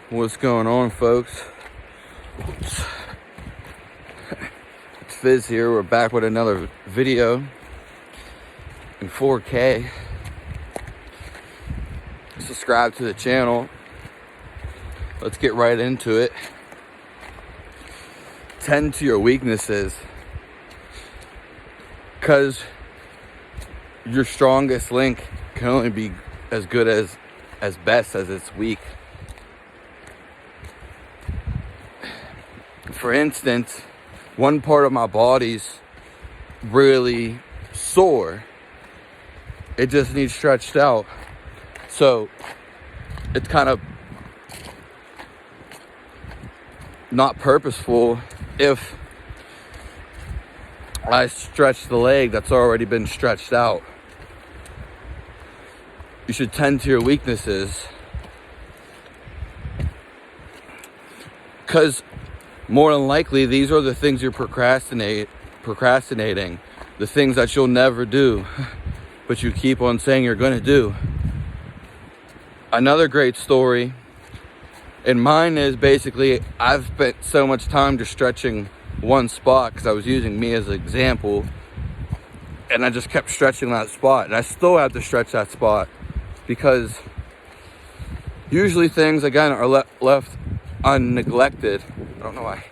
What's going on, folks? It's Fizz here. We're back with another video in 4K. Subscribe to the channel. Let's get right into it. Tend to your weaknesses, because your strongest link can only be as good as best as it's weak. For instance, one part of my body's really sore. It just needs stretched out. So it's kind of not purposeful if I stretch the leg that's already been stretched out. You should tend to your weaknesses, because more than likely these are the things you're procrastinating, the things that you'll never do, but you keep on saying you're going to do. Another great story, and mine is basically I've spent so much time just stretching one spot because I was using me as an example, and I just kept stretching that spot, and I still have to stretch that spot because usually things again are left unneglected. I don't know why.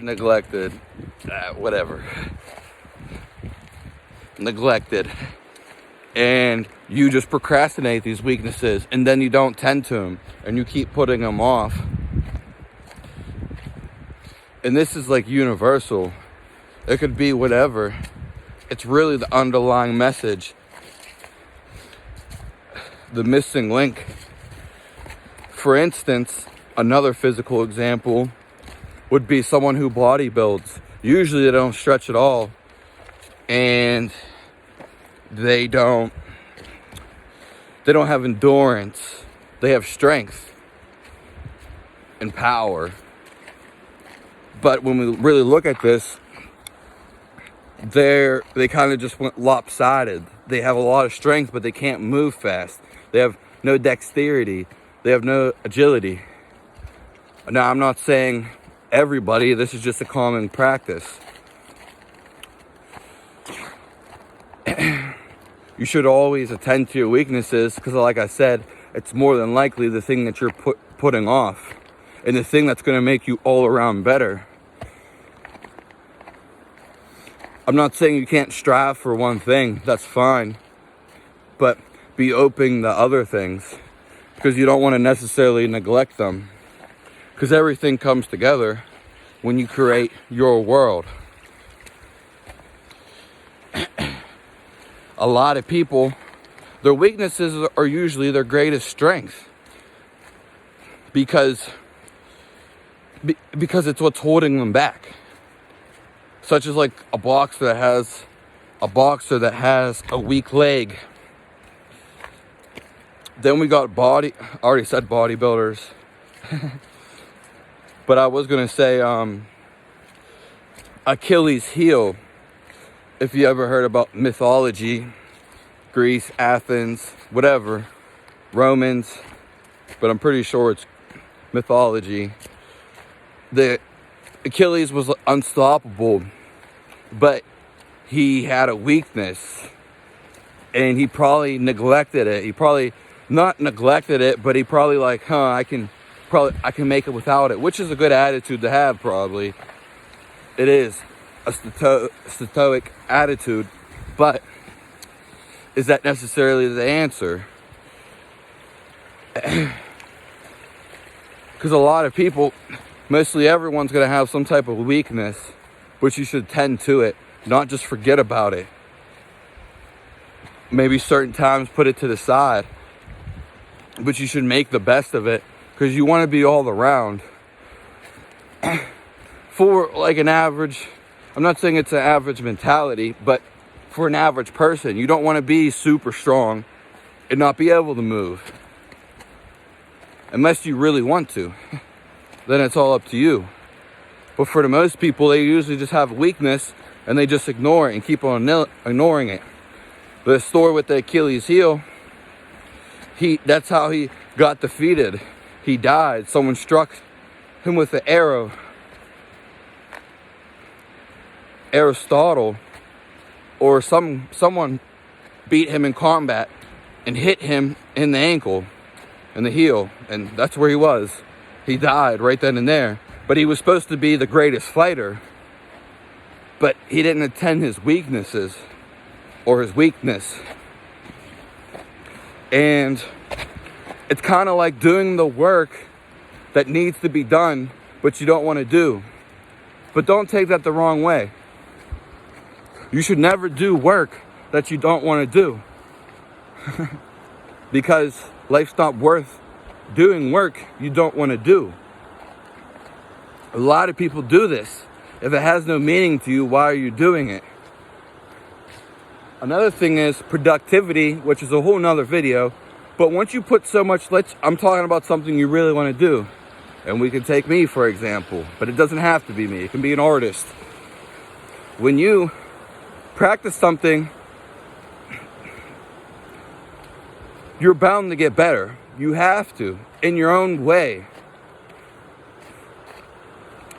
Neglected. Whatever. Neglected. And you just procrastinate these weaknesses, and then you don't tend to them, and you keep putting them off. And this is like universal. It could be whatever. It's really the underlying message. The missing link. For instance, another physical example would be someone who bodybuilds. Usually they don't stretch at all, and they don't have endurance. They have strength and power. But when we really look at this, they kind of just went lopsided. They have a lot of strength, but they can't move fast. They have no dexterity. They have no agility. Now, I'm not saying everybody, this is just a common practice. You should always attend to your weaknesses, because like I said, it's more than likely the thing that you're putting off, and the thing that's going to make you all around better. I'm not saying you can't strive for one thing, that's fine, but be open to other things, because you don't want to necessarily neglect them, because everything comes together when you create your world. A lot of people, their weaknesses are usually their greatest strength, because it's what's holding them back. Such as like a boxer that has a weak leg. Then we got I already said bodybuilders. But I was gonna say Achilles' heel. If you ever heard about mythology, Greece, Athens, whatever, Romans, but I'm pretty sure it's mythology. The Achilles was unstoppable, but he had a weakness, and he probably neglected it. He probably not neglected it, but he probably like, I can make it without it, which is a good attitude to have. Probably it is a stoic attitude, but is that necessarily the answer? Because a lot of people, mostly everyone's going to have some type of weakness, but you should tend to it, not just forget about it. Maybe certain times put it to the side, but you should make the best of it, because you want to be all around. For like an average, I'm not saying it's an average mentality, but for an average person, you don't want to be super strong and not be able to move. Unless you really want to, then it's all up to you. But for the most people, they usually just have weakness and they just ignore it and keep on ignoring it. The story with the Achilles heel, that's how he got defeated. he died. Someone struck him with an arrow. Aristotle or someone beat him in combat and hit him in the ankle and the heel, and that's where he was. He died right then and there. But he was supposed to be the greatest fighter, but he didn't attend his weaknesses or his weakness. And it's kind of like doing the work that needs to be done but you don't want to do. But don't take that the wrong way. You should never do work that you don't want to do. Because life's not worth doing work you don't want to do. A lot of people do this. If it has no meaning to you, why are you doing it? Another thing is productivity, which is a whole nother video. But once you put so much, I'm talking about something you really want to do. And we can take me, for example. But it doesn't have to be me. It can be an artist. When you practice something, you're bound to get better. You have to, in your own way.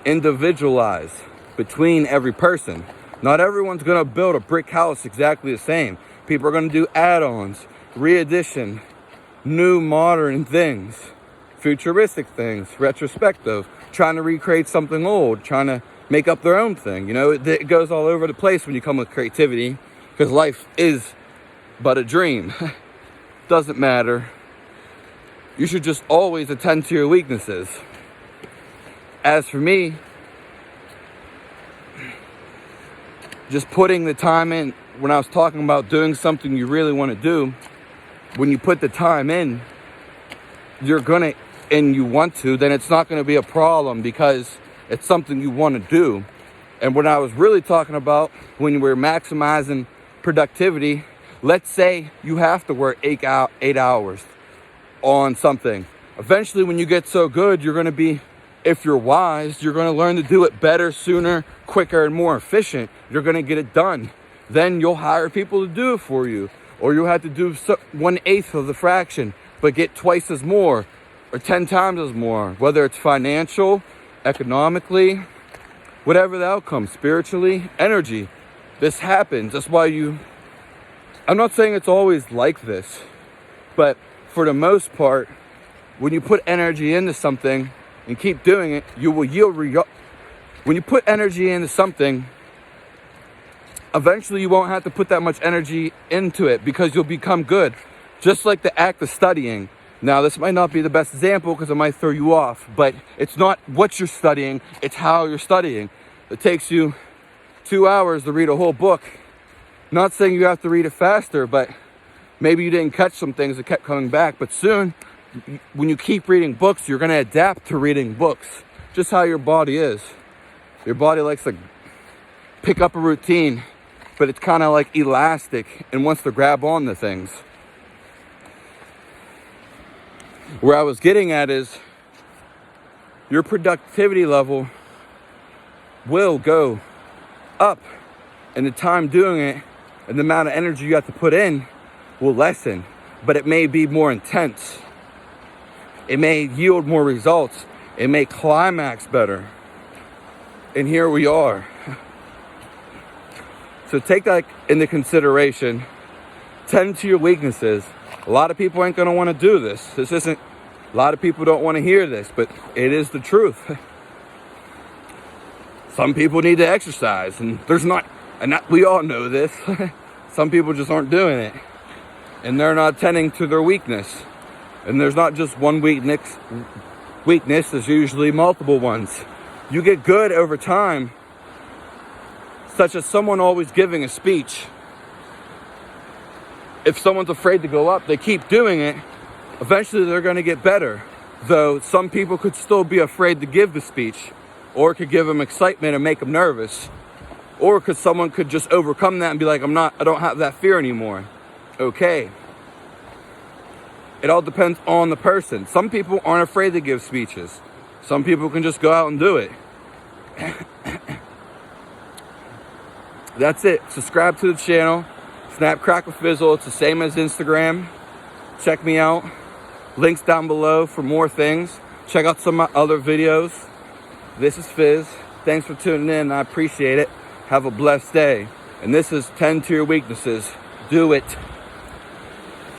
Individualize between every person. Not everyone's going to build a brick house exactly the same. People are going to do add-ons, re-edition, new modern things, futuristic things, retrospective, trying to recreate something old, trying to make up their own thing. You know, it goes all over the place when you come with creativity, because life is but a dream. Doesn't matter. You should just always attend to your weaknesses. As for me, just putting the time in, when I was talking about doing something you really want to do, when you put the time in, you're gonna, and you want to, then it's not gonna be a problem because it's something you want to do. And what I was really talking about, when we're maximizing productivity, let's say you have to work 8 hours on something. Eventually, when you get so good, you're gonna be, if you're wise, you're gonna learn to do it better, sooner, quicker, and more efficient. You're gonna get it done. Then you'll hire people to do it for you. Or you'll have to do 1/8 of the fraction, but get twice as more, or 10 times as more. Whether it's financial, economically, whatever the outcome, spiritually, energy. This happens. That's why I'm not saying it's always like this, but for the most part, when you put energy into something and keep doing it, you will yield when you put energy into something, eventually you won't have to put that much energy into it because you'll become good. Just like the act of studying. Now, this might not be the best example because it might throw you off, but it's not what you're studying, it's how you're studying. It takes you 2 hours to read a whole book. Not saying you have to read it faster, but maybe you didn't catch some things that kept coming back. But soon, when you keep reading books, you're going to adapt to reading books. Just how your body is. Your body likes to pick up a routine, but it's kind of like elastic and wants to grab on to things. Where I was getting at is your productivity level will go up, and the time doing it and the amount of energy you have to put in will lessen, but it may be more intense. It may yield more results. It may climax better. And here we are. So take that into consideration. Tend to your weaknesses. A lot of people ain't gonna want to do this. A lot of people don't want to hear this, but it is the truth. Some people need to exercise, and we all know this. Some people just aren't doing it, and they're not tending to their weakness. And there's not just one weakness. There's usually multiple ones. You get good over time, such as someone always giving a speech. If someone's afraid to go up, they keep doing it. Eventually, they're going to get better. Though some people could still be afraid to give the speech, or it could give them excitement and make them nervous, or because someone could just overcome that and be like, I don't have that fear anymore. Okay. It all depends on the person. Some people aren't afraid to give speeches. Some people can just go out and do it. That's it. Subscribe to the channel. Snap, Crackle, Fizzle. It's the same as Instagram. Check me out. Links down below for more things. Check out some of my other videos. This is Fizz. Thanks for tuning in. I appreciate it. Have a blessed day. And this is 10 to your weaknesses. Do it.